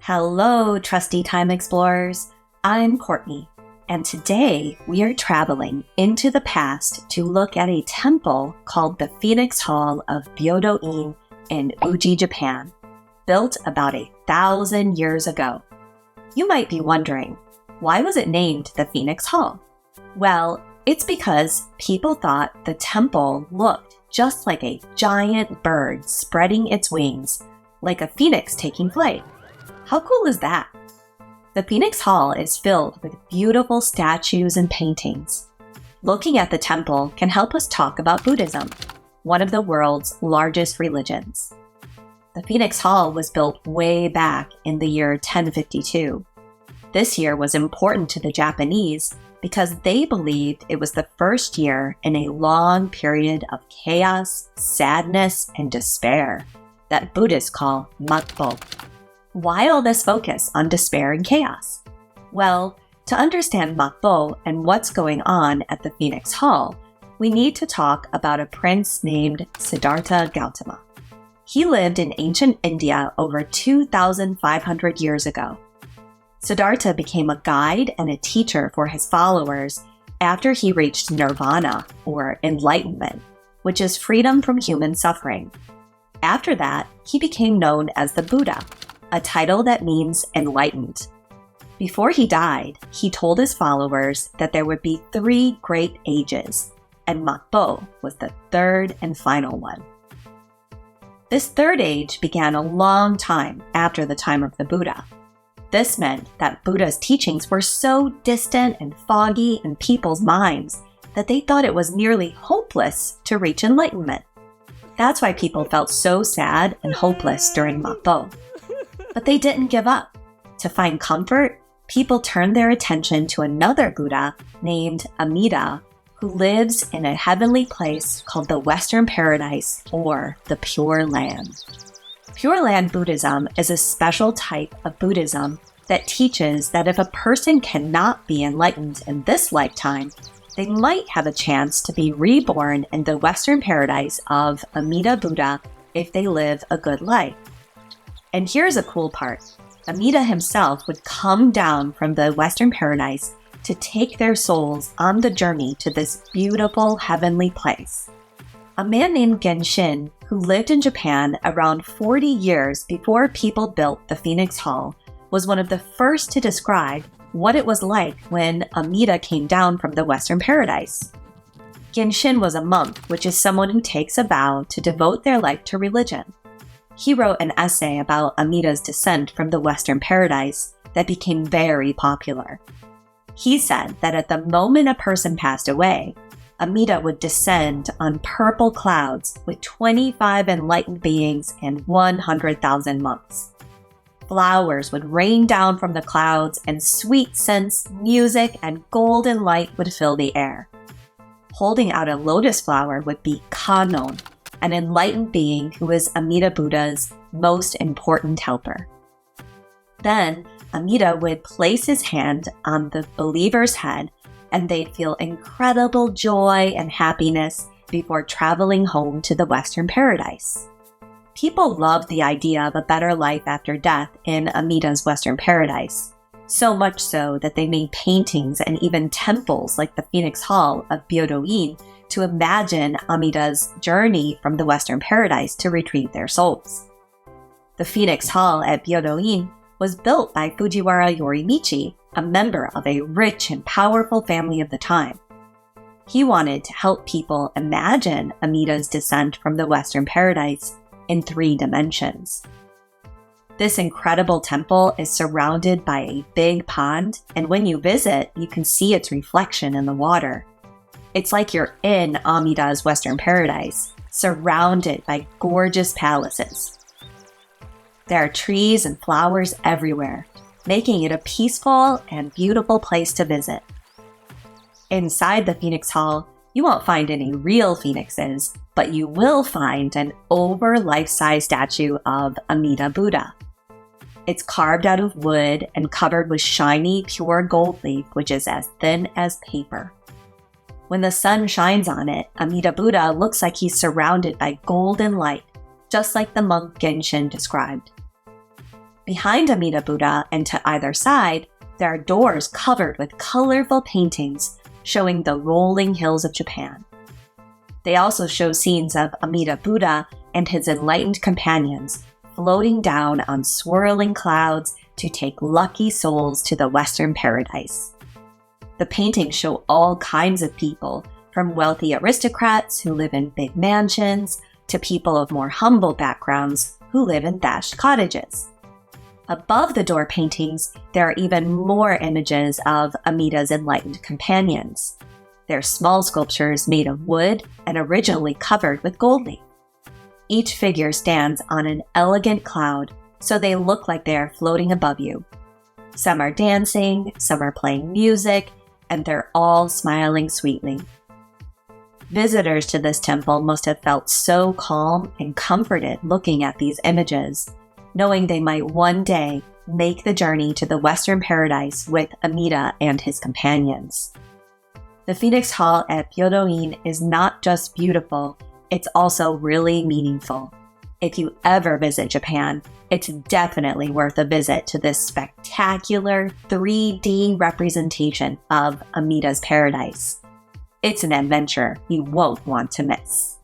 Hello, trusty time explorers. I'm Courtney, and today we are traveling into the past to look at a temple called the Phoenix Hall of Byodo-in in Uji, Japan, built about 1,000 years ago. You might be wondering, why was it named the Phoenix Hall? Well, it's because people thought the temple looked just like a giant bird spreading its wings, like a phoenix taking flight. How cool is that? The Phoenix Hall is filled with beautiful statues and paintings. Looking at the temple can help us talk about Buddhism, one of the world's largest religions. The Phoenix Hall was built way back in the year 1052. This year was important to the Japanese because they believed it was the first year in a long period of chaos, sadness, and despair that Buddhists call Mappo. Why all this focus on despair and chaos? Well, to understand Mappo and what's going on at the Phoenix Hall, we need to talk about a prince named Siddartha Gautama. He lived in ancient India over 2,500 years ago. Siddhartha became a guide and a teacher for his followers after he reached Nirvana, or enlightenment, which is freedom from human suffering. After that, he became known as the Buddha, a title that means enlightened. Before he died, he told his followers that there would be 3 great ages, and Mappo was the third and final one. This third age began a long time after the time of the Buddha. This meant that Buddha's teachings were so distant and foggy in people's minds that they thought it was nearly hopeless to reach enlightenment. That's why people felt so sad and hopeless during Mappo. But they didn't give up. To find comfort, people turned their attention to another Buddha named Amida, who lives in a heavenly place called the Western Paradise, or the Pure Land. Pure Land Buddhism is a special type of Buddhism that teaches that if a person cannot be enlightened in this lifetime, they might have a chance to be reborn in the Western Paradise of Amida Buddha if they live a good life. And here's a cool part. Amida himself would come down from the Western Paradise to take their souls on the journey to this beautiful heavenly place. A man named Genshin, who lived in Japan around 40 years before people built the Phoenix Hall, was one of the first to describe what it was like when Amida came down from the Western Paradise. Genshin was a monk, which is someone who takes a vow to devote their life to religion. He wrote an essay about Amida's descent from the Western Paradise that became very popular. He said that at the moment a person passed away, Amida would descend on purple clouds with 25 enlightened beings and 100,000 monks. Flowers would rain down from the clouds, and sweet scents, music, and golden light would fill the air. Holding out a lotus flower would be Kannon, an enlightened being who is Amida Buddha's most important helper. Then, Amida would place his hand on the believer's head, and they'd feel incredible joy and happiness before traveling home to the Western Paradise. People loved the idea of a better life after death in Amida's Western Paradise, so much so that they made paintings and even temples like the Phoenix Hall of Byodo-in to imagine Amida's journey from the Western Paradise to retrieve their souls. The Phoenix Hall at Byodo-in was built by Fujiwara Yorimichi, a member of a rich and powerful family of the time. He wanted to help people imagine Amida's descent from the Western Paradise in 3 dimensions. This incredible temple is surrounded by a big pond, and when you visit, you can see its reflection in the water. It's like you're in Amida's Western Paradise, surrounded by gorgeous palaces. There are trees and flowers everywhere, making it a peaceful and beautiful place to visit. Inside the Phoenix Hall, you won't find any real phoenixes, but you will find an over life-size statue of Amida Buddha. It's carved out of wood and covered with shiny, pure gold leaf, which is as thin as paper. When the sun shines on it, Amida Buddha looks like he's surrounded by golden light, just like the monk Genshin described. Behind Amida Buddha and to either side, there are doors covered with colorful paintings showing the rolling hills of Japan. They also show scenes of Amida Buddha and his enlightened companions floating down on swirling clouds to take lucky souls to the Western paradise. The paintings show all kinds of people, from wealthy aristocrats who live in big mansions to people of more humble backgrounds who live in thatched cottages. Above the door paintings, there are even more images of Amida's enlightened companions. They're small sculptures made of wood and originally covered with gold leaf. Each figure stands on an elegant cloud, so they look like they are floating above you. Some are dancing, some are playing music, and they're all smiling sweetly. Visitors to this temple must have felt so calm and comforted looking at these images, knowing they might one day make the journey to the Western paradise with Amida and his companions. The Phoenix Hall at Byodo-in is not just beautiful, it's also really meaningful. If you ever visit Japan, it's definitely worth a visit to this spectacular 3D representation of Amida's paradise. It's an adventure you won't want to miss.